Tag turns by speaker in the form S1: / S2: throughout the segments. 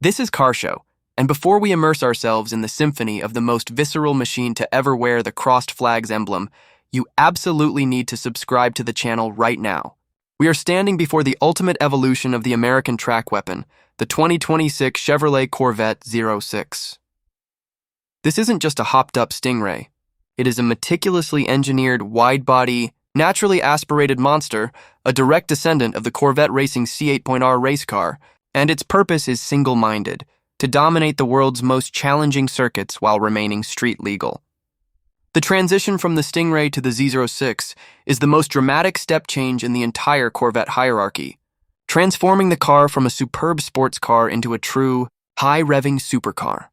S1: This is Car Show, and before we immerse ourselves in the symphony of the most visceral machine to ever wear the crossed flags emblem, you absolutely need to subscribe to the channel right now. We are standing before the ultimate evolution of the American track weapon, the 2026 Chevrolet Corvette Z06. This isn't just a hopped-up stingray. It is a meticulously engineered, wide-body, naturally aspirated monster, a direct descendant of the Corvette Racing C8 R race car, and its purpose is single-minded, to dominate the world's most challenging circuits while remaining street legal. The transition from the Stingray to the Z06 is the most dramatic step change in the entire Corvette hierarchy, transforming the car from a superb sports car into a true, high-revving supercar.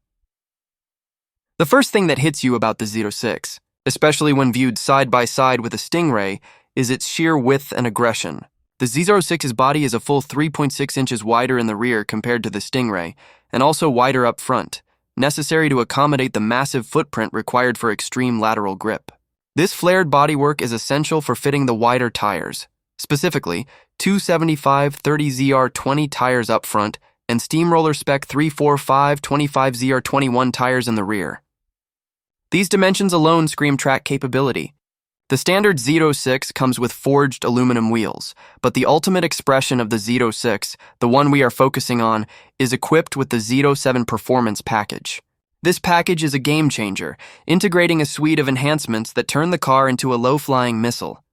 S1: The first thing that hits you about the Z06, especially when viewed side by side with a Stingray, is its sheer width and aggression. The Z06's body is a full 3.6 inches wider in the rear compared to the Stingray, and also wider up front, necessary to accommodate the massive footprint required for extreme lateral grip. This flared bodywork is essential for fitting the wider tires, specifically 275/30ZR20 tires up front and Steamroller Spec 345/25ZR21 tires in the rear. These dimensions alone scream track capability. The standard Z06 comes with forged aluminum wheels, but the ultimate expression of the Z06, the one we are focusing on, is equipped with the Z07 Performance package. This package is a game changer, integrating a suite of enhancements that turn the car into a low-flying missile.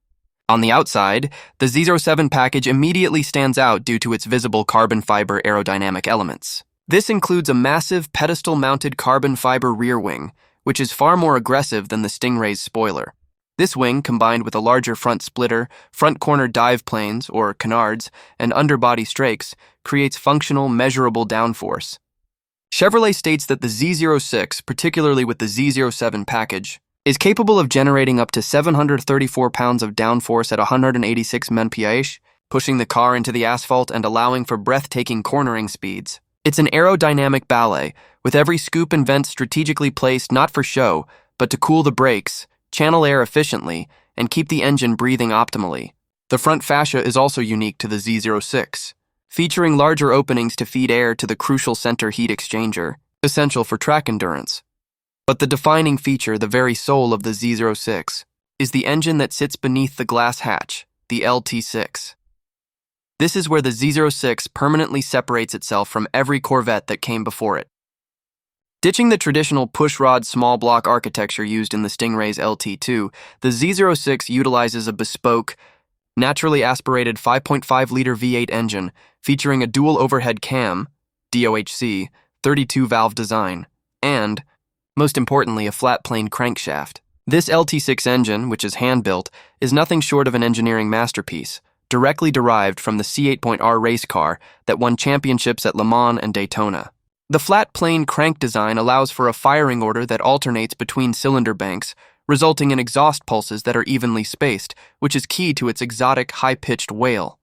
S1: On the outside, the Z07 package immediately stands out due to its visible carbon fiber aerodynamic elements. This includes a massive pedestal-mounted carbon fiber rear wing, which is far more aggressive than the Stingray's spoiler. This wing, combined with a larger front splitter, front corner dive planes, or canards, and underbody strakes, creates functional, measurable downforce. Chevrolet states that the Z06, particularly with the Z07 package, is capable of generating up to 734 pounds of downforce at 186 mph, pushing the car into the asphalt and allowing for breathtaking cornering speeds. It's an aerodynamic ballet, with every scoop and vent strategically placed not for show, but to cool the brakes, channel air efficiently, and keep the engine breathing optimally. The front fascia is also unique to the Z06, featuring larger openings to feed air to the crucial center heat exchanger, essential for track endurance. But the defining feature, the very soul of the Z06, is the engine that sits beneath the glass hatch, the LT6. This is where the Z06 permanently separates itself from every Corvette that came before it. Ditching the traditional pushrod small block architecture used in the Stingray's LT2, the Z06 utilizes a bespoke, naturally aspirated 5.5-liter V8 engine featuring a dual overhead cam, DOHC, 32-valve design, and, most importantly, a flat-plane crankshaft. This LT6 engine, which is hand-built, is nothing short of an engineering masterpiece, directly derived from the C8 R race car that won championships at Le Mans and Daytona. The flat-plane crank design allows for a firing order that alternates between cylinder banks, resulting in exhaust pulses that are evenly spaced, which is key to its exotic, high-pitched wail.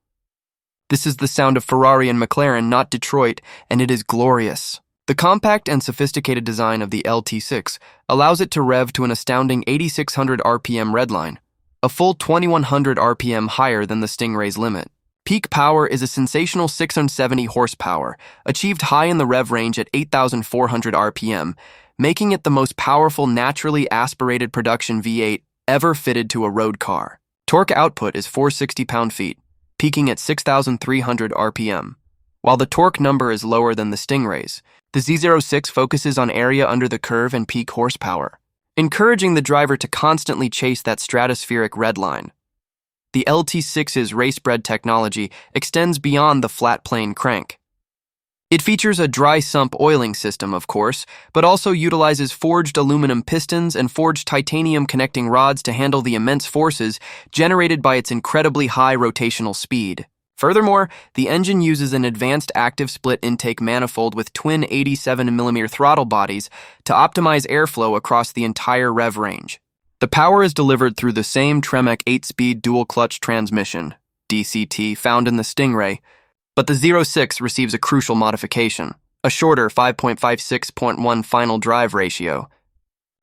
S1: This is the sound of Ferrari and McLaren, not Detroit, and it is glorious. The compact and sophisticated design of the LT6 allows it to rev to an astounding 8,600 RPM redline, a full 2,100 RPM higher than the Stingray's limit. Peak power is a sensational 670 horsepower, achieved high in the rev range at 8,400 RPM, making it the most powerful naturally aspirated production V8 ever fitted to a road car. Torque output is 460 pound-feet, peaking at 6,300 RPM. While the torque number is lower than the Stingray's, the Z06 focuses on area under the curve and peak horsepower, encouraging the driver to constantly chase that stratospheric redline. The LT6's race-bred technology extends beyond the flat-plane crank. It features a dry sump oiling system, of course, but also utilizes forged aluminum pistons and forged titanium connecting rods to handle the immense forces generated by its incredibly high rotational speed. Furthermore, the engine uses an advanced active split intake manifold with twin 87mm throttle bodies to optimize airflow across the entire rev range. The power is delivered through the same Tremec 8-speed dual-clutch transmission, DCT, found in the Stingray, but the Z06 receives a crucial modification, a shorter 5.56.1 final drive ratio.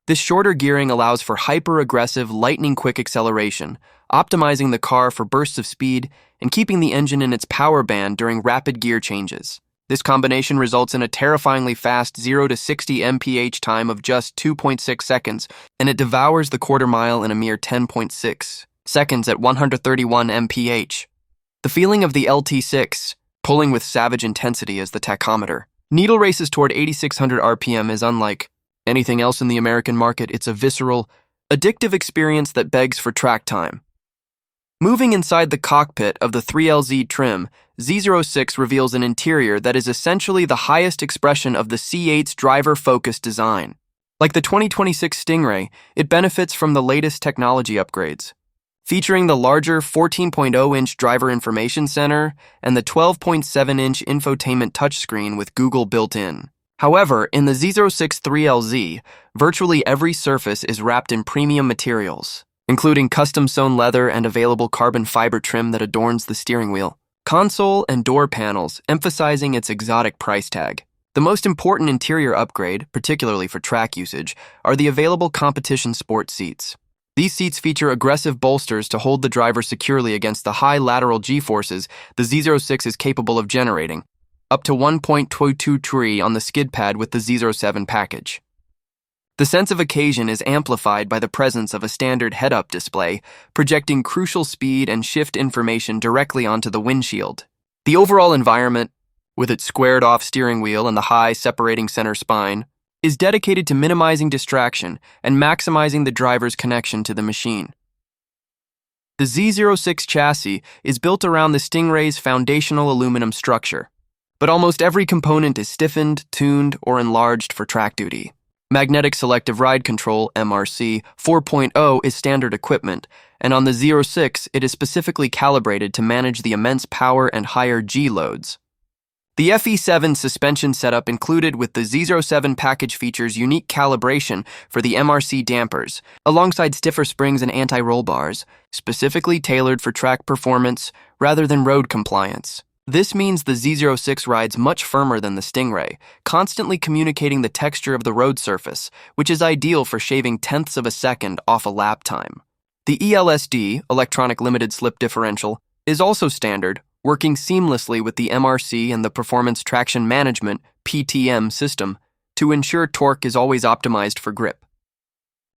S1: This shorter gearing allows for hyper-aggressive, lightning-quick acceleration, optimizing the car for bursts of speed and keeping the engine in its power band during rapid gear changes. This combination results in a terrifyingly fast 0 to 60 mph time of just 2.6 seconds, and it devours the quarter mile in a mere 10.6 seconds at 131 mph. The feeling of the LT6, pulling with savage intensity as the tachometer needle races toward 8,600 RPM, is unlike anything else in the American market. It's a visceral, addictive experience that begs for track time. Moving inside the cockpit of the 3LZ trim, Z06 reveals an interior that is essentially the highest expression of the C8's driver-focused design. Like the 2026 Stingray, it benefits from the latest technology upgrades, featuring the larger 14.0-inch driver information center and the 12.7-inch infotainment touchscreen with Google built in. However, in the Z06 3LZ, virtually every surface is wrapped in premium materials, including custom-sewn leather and available carbon fiber trim that adorns the steering wheel, console, and door panels, emphasizing its exotic price tag. The most important interior upgrade, particularly for track usage, are the available competition sport seats. These seats feature aggressive bolsters to hold the driver securely against the high lateral G-forces the Z06 is capable of generating, up to 1.23 on the skid pad with the Z07 package. The sense of occasion is amplified by the presence of a standard head-up display, projecting crucial speed and shift information directly onto the windshield. The overall environment, with its squared-off steering wheel and the high separating center spine, is dedicated to minimizing distraction and maximizing the driver's connection to the machine. The Z06 chassis is built around the Stingray's foundational aluminum structure, but almost every component is stiffened, tuned, or enlarged for track duty. Magnetic Selective Ride Control, MRC, 4.0 is standard equipment, and on the Z06 it is specifically calibrated to manage the immense power and higher G loads. The FE7 suspension setup included with the Z07 package features unique calibration for the MRC dampers, alongside stiffer springs and anti-roll bars, specifically tailored for track performance rather than road compliance. This means the Z06 rides much firmer than the Stingray, constantly communicating the texture of the road surface, which is ideal for shaving tenths of a second off a lap time. The ELSD, Electronic Limited Slip Differential, is also standard, working seamlessly with the MRC and the Performance Traction Management (PTM) system to ensure torque is always optimized for grip.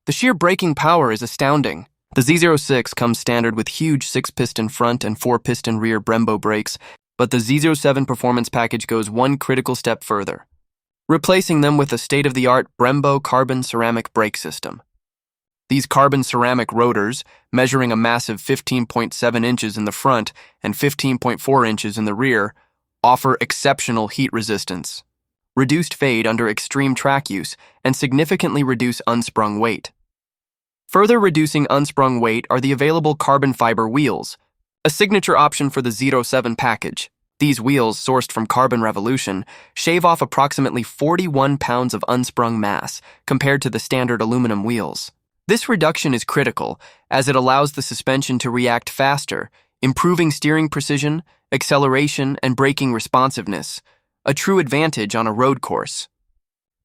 S1: The sheer braking power is astounding. The Z06 comes standard with huge 6-piston front and 4-piston rear Brembo brakes, but the Z07 performance package goes one critical step further, replacing them with a state-of-the-art Brembo carbon ceramic brake system. These carbon ceramic rotors, measuring a massive 15.7 inches in the front and 15.4 inches in the rear, offer exceptional heat resistance, reduced fade under extreme track use, and significantly reduce unsprung weight. Further reducing unsprung weight are the available carbon fiber wheels, a signature option for the Z07 package. These wheels, sourced from Carbon Revolution, shave off approximately 41 pounds of unsprung mass compared to the standard aluminum wheels. This reduction is critical, as it allows the suspension to react faster, improving steering precision, acceleration, and braking responsiveness, a true advantage on a road course.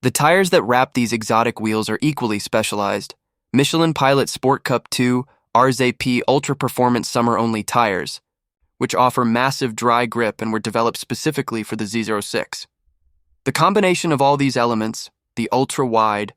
S1: The tires that wrap these exotic wheels are equally specialized. Michelin Pilot Sport Cup 2 RZP Ultra Performance Summer-Only tires, which offer massive dry grip and were developed specifically for the Z06. The combination of all these elements, the ultra-wide,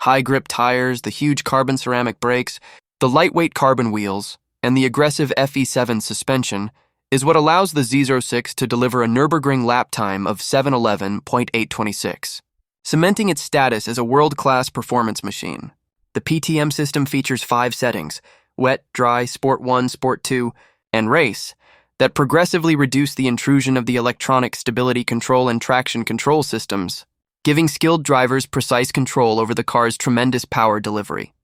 S1: high-grip tires, the huge carbon ceramic brakes, the lightweight carbon wheels, and the aggressive FE7 suspension, is what allows the Z06 to deliver a Nürburgring lap time of 7:11.826, cementing its status as a world-class performance machine. The PTM system features 5 settings: Wet, Dry, Sport 1, Sport 2, and Race, that progressively reduce the intrusion of the electronic stability control and traction control systems, giving skilled drivers precise control over the car's tremendous power delivery.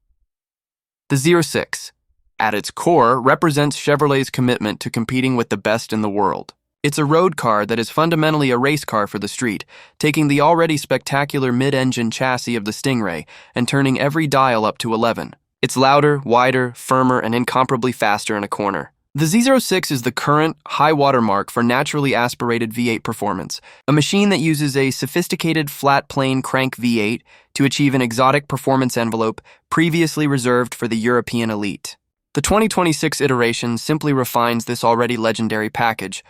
S1: The Z06, at its core, represents Chevrolet's commitment to competing with the best in the world. It's a road car that is fundamentally a race car for the street, taking the already spectacular mid-engine chassis of the Stingray and turning every dial up to 11. It's louder, wider, firmer, and incomparably faster in a corner. The Z06 is the current high-water mark for naturally aspirated V8 performance, a machine that uses a sophisticated flat-plane crank V8 to achieve an exotic performance envelope previously reserved for the European elite. The 2026 iteration simply refines this already legendary package,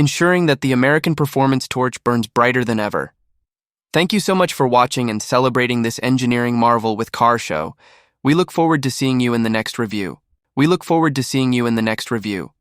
S1: ensuring that the American performance torch burns brighter than ever. Thank you so much for watching and celebrating this engineering marvel with Car Show. We look forward to seeing you in the next review.